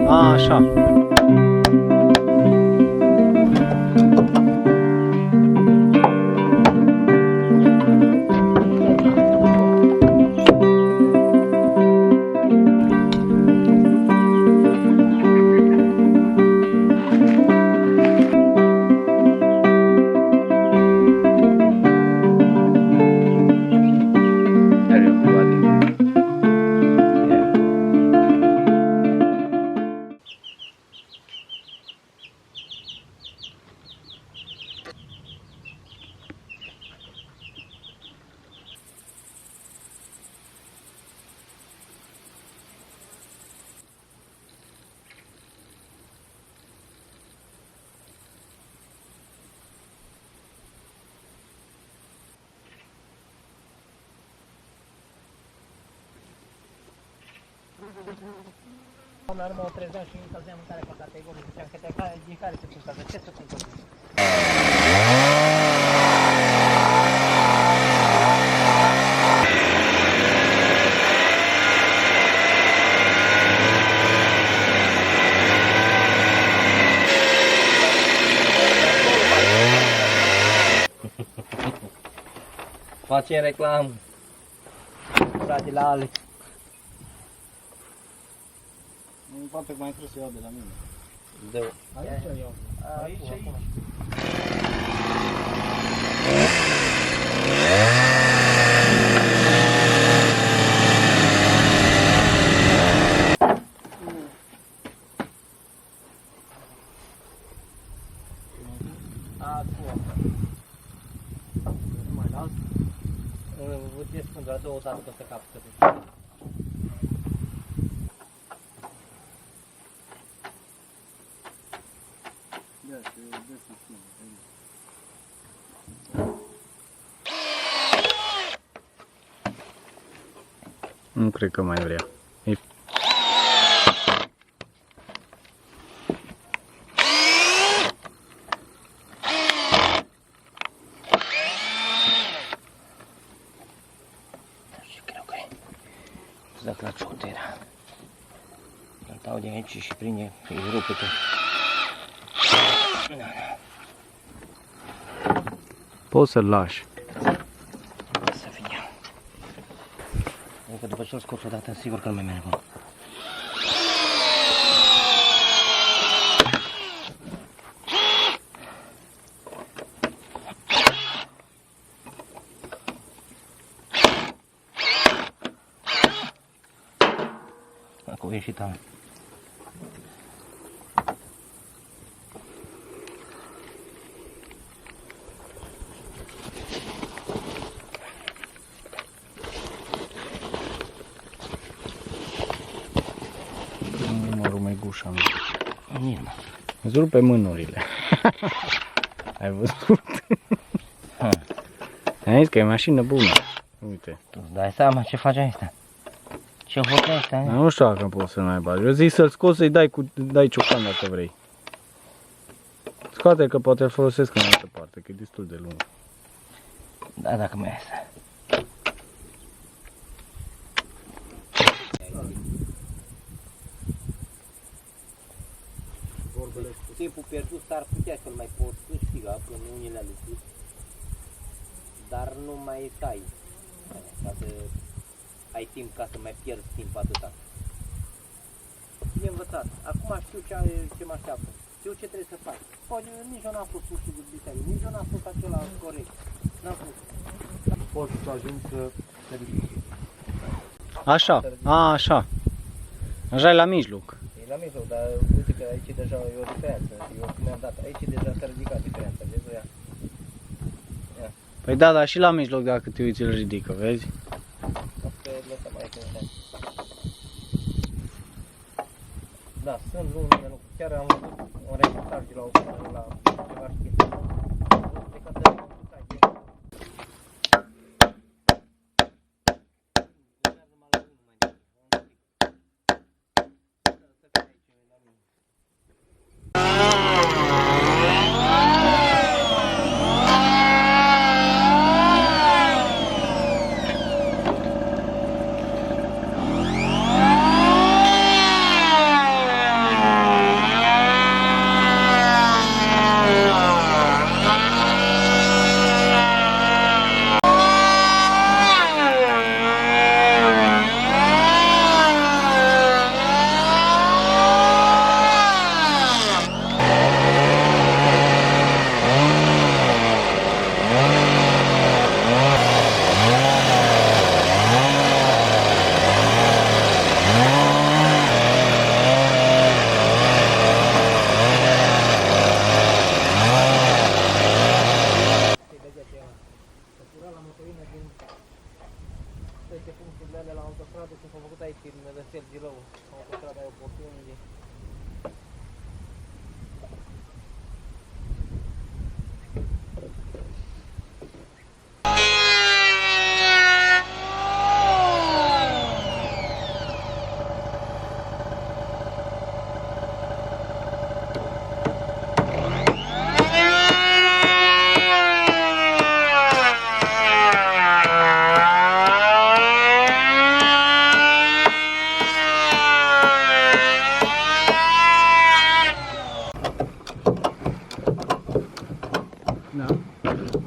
Așa. La urmă o trezeam și încălzeam mâncare pe categorie. Ziceam că din care se pulsează, ce se pulsează? Facem reclamă. Fratele Alex. Poate mai trebuie să iau de la mine. Dă-o. Aici iau. Aici. Vă spun doar două dată că se capătă. Nu cred că mai vrea. Și cred că e. Dacă la ciotera. Îl dau de aici și prinde, îi rupe tot. Poți să-l lași. Să fie. Adică după ce îl scoți odată, sigur că nu mai merge acolo. Acum e și tale. Mă rume gușa mea. Nirma. Îți rupe mânurile. Ai văzut? Ai zis că e mașină bună. Uite. Tu îți dai seama ce face asta? Ce hotlește, Dar nu știu dacă poți să n-ai bani. Eu zic să-l scoți, să-i dai ciocan dacă vrei. Scoate că poate îl folosesc în altă parte, că e destul de lung. Da, dacă mai este. Timpul pierdut s-ar putea să-l mai poți câștiga în unele lucruri, dar nu mai stai ca să ai timp ca să mai pierzi timp atâta. E învățat. Acum știu ce mă așteaptă. Știu ce trebuie să fac. Poate nici eu n-am fost pușul de biserică, nici eu n-am fost acela corect. N-am fost. Poți să ajungi să te ridici. Așa, așa. Așa e la mijloc. E la mijloc, dar uite că aici deja e o diferență. Eu mi-am dat, aici deja s-a ridicat diferența, vezi? Ia. Păi da, dar și la mijloc dacă te uiți îl ridică, vezi? Să lăsăm aici un șan. Da, sunt unele lucruri. Chiar am văzut un reportaj de la o la ceva știe.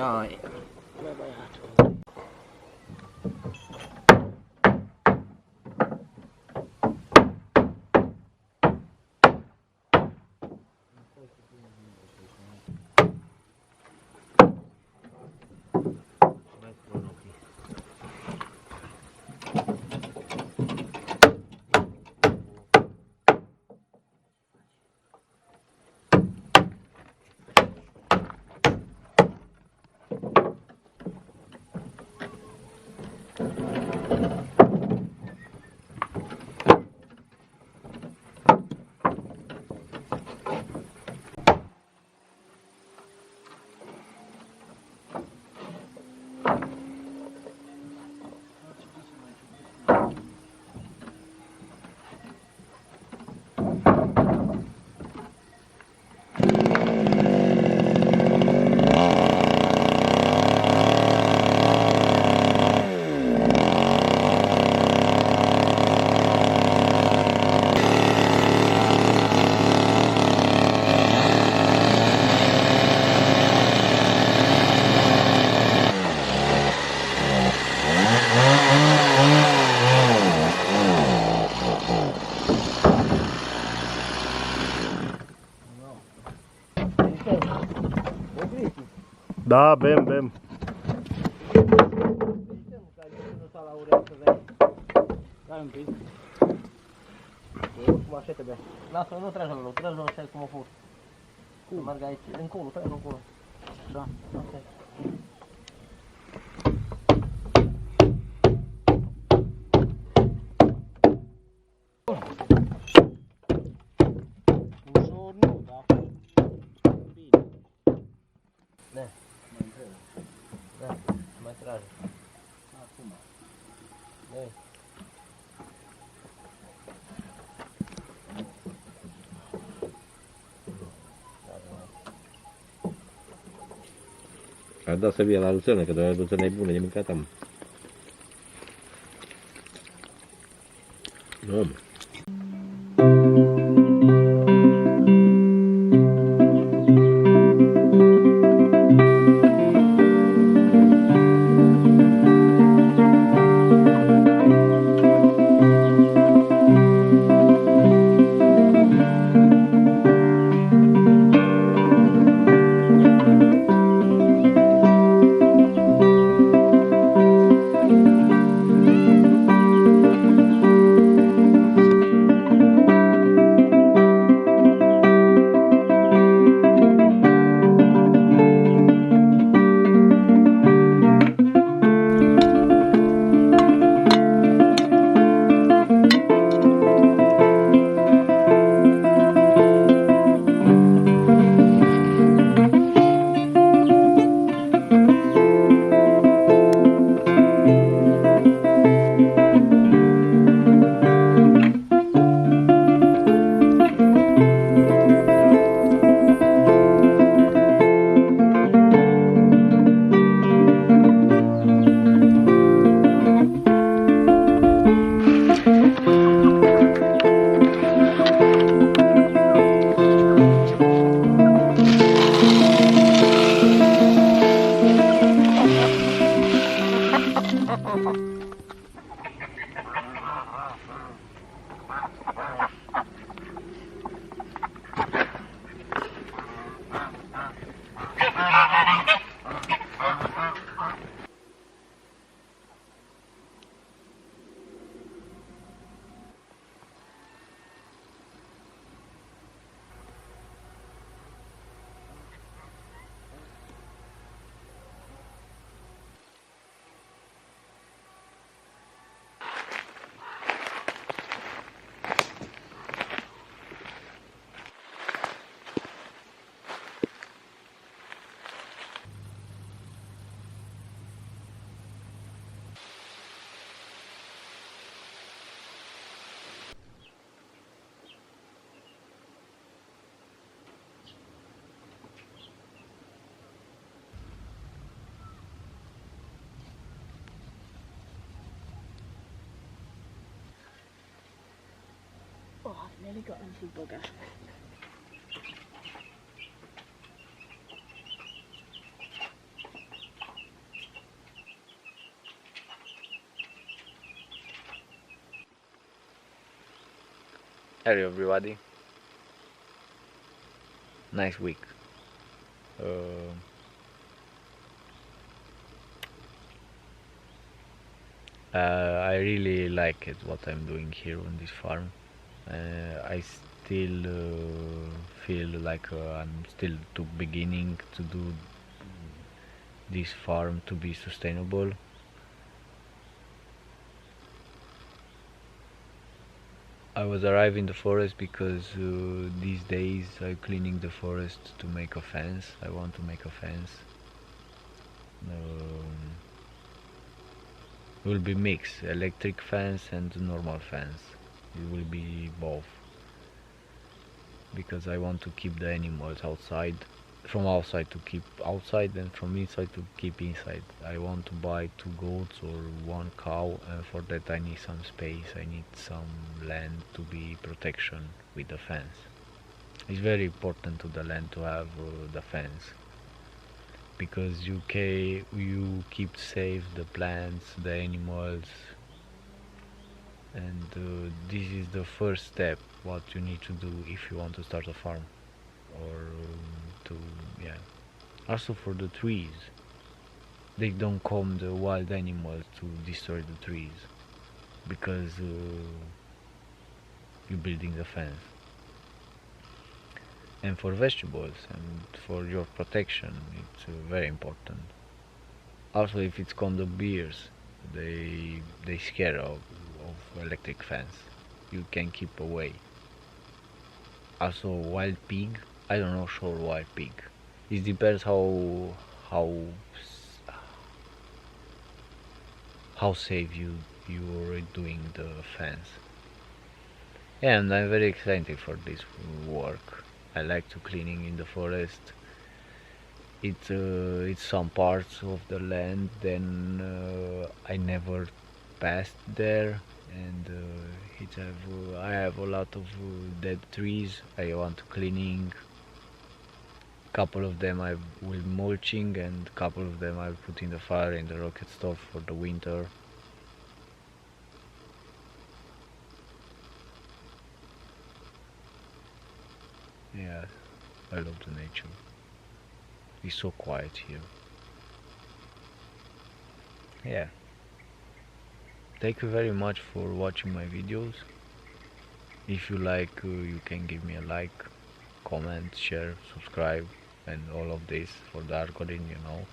Hai. Bă, băiatul. Da, bem. Dai un pic. Cum așa trebuie. Lasă, nu tragi la loc, tragi la așa cum a fost. Cum? Merg aici, încolo, tragi încolo. Da, asta e. Ușor nu, da. Bine. Da. Da, mai trage. Acum. Da. Ar da să vie la luțănă, că doar luțănă e bună de mâncat am. Nu, mă. Oh, I've nearly got into bugger. Hello everybody. Nice week. I really like it what I'm doing here on this farm. I still feel like I'm still too beginning to do this farm to be sustainable. I was arriving in the forest because these days I'm cleaning the forest to make a fence. I want to make a fence. It will be mixed, electric fence and normal fence. It will be both. Because I want to keep the animals outside. From outside to keep outside and from inside to keep inside. I want to buy 2 goats or 1 cow, and for that I need some space. I need some land to be protection with the fence. It's very important to the land to have the fence, because you keep safe the plants, the animals, and this is the first step what you need to do if you want to start a farm, or also for the trees. They don't come the wild animals to destroy the trees, because you're building the fence. And for vegetables and for your protection, it's very important. Also, if it's come the bears, they scared of electric fence. You can keep away. Also, wild pig. I don't know, sure, wild pig. It depends how safe you're doing the fence. Yeah, and I'm very excited for this work. I like to cleaning in the forest. It's some parts of the land then I never passed there, and I have a lot of dead trees. I want to cleaning. Couple of them I will mulching, and couple of them I put in the fire in the rocket stove for the winter. Yeah, I love the nature. It's so quiet here. Yeah. Thank you very much for watching my videos. If you like, you can give me a like, comment, share, subscribe, and all of this for the algorithm, you know.